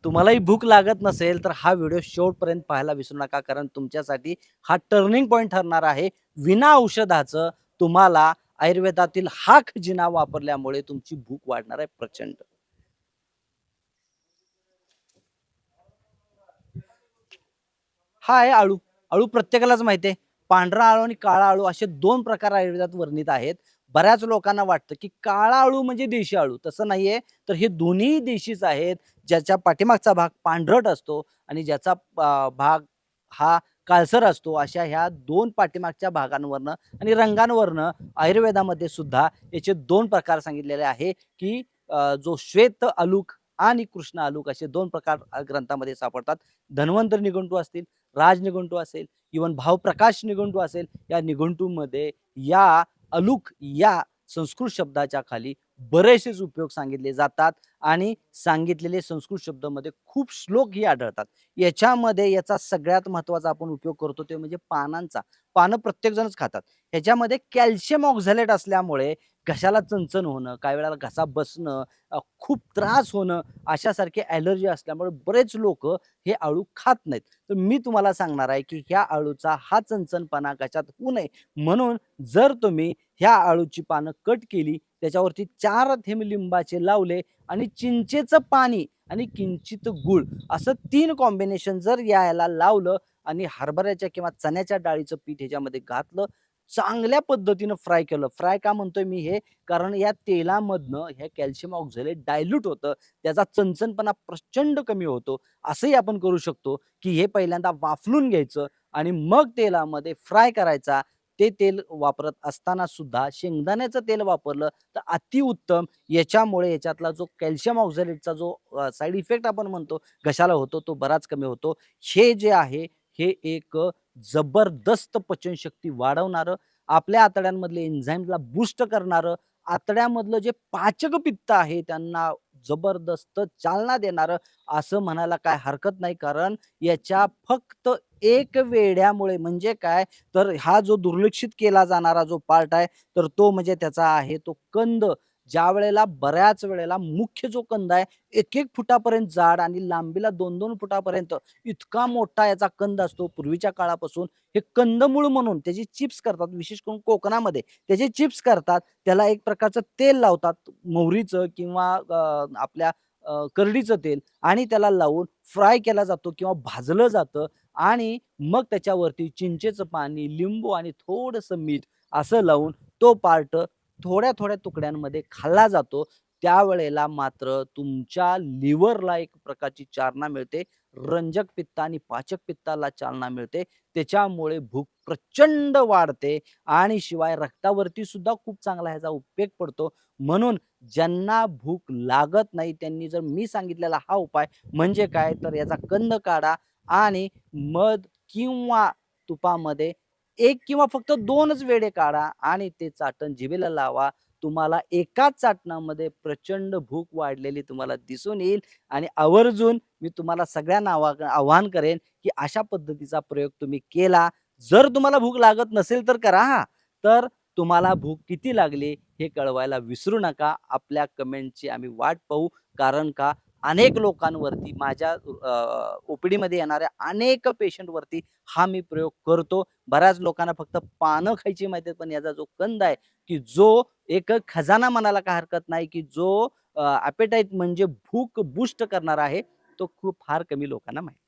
तुम्हालाही भूक लागत नसेल तर हा व्हिडिओ शेवटपर्यंत पाहायला विसरू नका, कारण तुमच्यासाठी हा टर्निंग पॉइंट ठरणार आहे. विना औषधाचं तुम्हाला आयुर्वेदातील हा खजिना वापरल्यामुळे तुमची भूक वाढणार आहे प्रचंड. हा आहे अळू. अळू प्रत्येकालाच माहिती आहे. पांढरा अळू आणि काळा अळू असे 2 प्रकार आयुर्वेदात वर्णित आहेत. बऱ्याच लोकांना वाटतं, की काळा अळू म्हणजे देशी अळू. तसं नाहीये. तर हे दोन्ही देशीच आहेत. ज्याच्या पाठीमागचा भाग पांढरट असतो आणि ज्याचा भाग हा काळसर असतो. अशा ह्या 2 पाठीमागच्या भागांवरनं आणि रंगांवरनं आयुर्वेदामध्ये सुद्धा याचे 2 प्रकार सांगितलेले आहे, की जो श्वेत अलूक आणि कृष्ण अलूक असे 2 प्रकार ग्रंथामध्ये सापडतात. धन्वंतरी निघंटू असतील, राज निघंटू असेल, इवन भावप्रकाश निघंटू असेल, या निघंटूमध्ये या अलूक या संस्कृत शब्दाच्या खाली बरेचसेच उपयोग सांगितले जातात आणि सांगितलेले संस्कृत शब्दामध्ये खूप श्लोकही आढळतात. याच्यामध्ये याचा सगळ्यात महत्त्वाचा आपण उपयोग करतो ते म्हणजे पानांचा. पानं प्रत्येकजणच खातात. ह्याच्यामध्ये कॅल्शियम ऑक्झॅलेट असल्यामुळे घशाला चणचण होणं, काही वेळेला घसा बसणं, खूप त्रास होणं, अशासारखी ॲलर्जी असल्यामुळे बरेच लोकं हे अळू खात नाहीत. तर मी तुम्हाला सांगणार आहे, की ह्या अळूचा हा चणचणपणा घशात होऊ नये म्हणून जर तुम्ही ह्या अळूची पानं कट केली, त्याच्यावरती 4 थेंब लिंबाचे लावले आणि चिंचेचं पाणी आणि किंचित गूळ असं 3 कॉम्बिनेशन जर याला लावलं आणि हरभऱ्याच्या किंवा चण्याच्या डाळीचं पीठ ह्याच्यामध्ये घातलं, चांगल्या पद्धतीनं फ्राय केलं. फ्राय का म्हणतोय मी हे? कारण या तेलामधनं हे कॅल्शियम ऑक्झॅलेट डायल्यूट होतं. त्याचा चणचणपणा प्रचंड कमी होतो. असंही आपण करू शकतो, की हे पहिल्यांदा वाफलून घ्यायचं आणि मग तेलामध्ये फ्राय करायचा. ते तेल वापरत असताना सुद्धा शेंगदाण्याचं तेल वापरलं तर अतिउत्तम. याच्यामुळे याच्यातला जो कॅल्शियम ऑक्झॅलेटचा जो साइड इफेक्ट आपण म्हणतो घशाला होतो, तो बराच कमी होतो. हे जे आहे, हे एक जबरदस्त पचनशक्ती वाढवणारं, आपल्या आतड्यांमधले एन्झाईमला बूस्ट करणारं, आतड्यामधलं जे पाचक पित्त आहे त्यांना जबरदस्त चालना देणारं असं म्हणायला काय हरकत नाही. कारण याच्या फक्त एक वेड्यामुळे म्हणजे काय, तर हा जो दुर्लक्षित केला जाणारा जो पार्ट आहे, तर तो म्हणजे त्याचा आहे तो कंद. ज्यावेळेला बऱ्याच वेळेला मुख्य जो कंद आहे, 1-1 फुटापर्यंत जाड आणि लांबीला 2-2 फुटापर्यंत इतका मोठा याचा कंद असतो. पूर्वीच्या काळापासून हे कंदमूळ म्हणून त्याची चिप्स करतात. विशेष करून कोकणामध्ये त्याचे चिप्स करतात. त्याला एक प्रकारचं तेल लावतात, मोहरीचं किंवा आपल्या करडीचं तेल आणि त्याला लावून फ्राय केला जातो किंवा भाजलं जातं आणि मग त्याच्यावरती चिंचेचं पाणी, लिंबू आणि थोडंसं मीठ असं लावून तो पार्ट थोड्या-थोड्या तुकड्यांमध्ये खाल्ला जातो. त्यावेळेला मात्र तुमच्या लिव्हरला एक प्रकारची चालना मिळते. रंजक पित्त आणि पाचक पित्ताला चालना मिळते. त्याच्यामुळे भूक प्रचंड वाढते आणि शिवाय रक्तावरती सुद्धा खूप चांगला ह्याचा उपयोग पडतो. म्हणून ज्यांना भूक लागत नाही त्यांनी जर मी सांगितलेला हा उपाय म्हणजे काय, तर याचा कंद काढा आणि मध किंवा तुपामध्ये 1 किंवा फक्त 2च वेळे काढा आणि ते चाटण जिभेला लावा. तुम्हाला एकाच चाटणामध्ये प्रचंड भूक वाढलेली तुम्हाला दिसून येईल आणि आवर्जून मी तुम्हाला सगळ्यांना आवाहन करेन, की अशा पद्धतीचा प्रयोग तुम्ही केला. जर तुम्हाला भूक लागत नसेल तर करा हां. तर तुम्हाला भूक किती लागली हे कळवायला विसरू नका. आपल्या कमेंटची आम्ही वाट पाहू. कारण का अनेक लोकांवरती माझ्या ओ-पी-डीमध्ये येणाऱ्या अनेक पेशंटवरती हा मी प्रयोग करतो. बऱ्याच लोकांना फक्त पानं खायची माहिती आहेत, पण याचा जो कंद आहे, की जो एक खजाना म्हणायला काही हरकत नाही, की जो ॲपेटाईट म्हणजे भूक बूस्ट करणारा आहे, तो खूप फार कमी लोकांना माहिती आहे.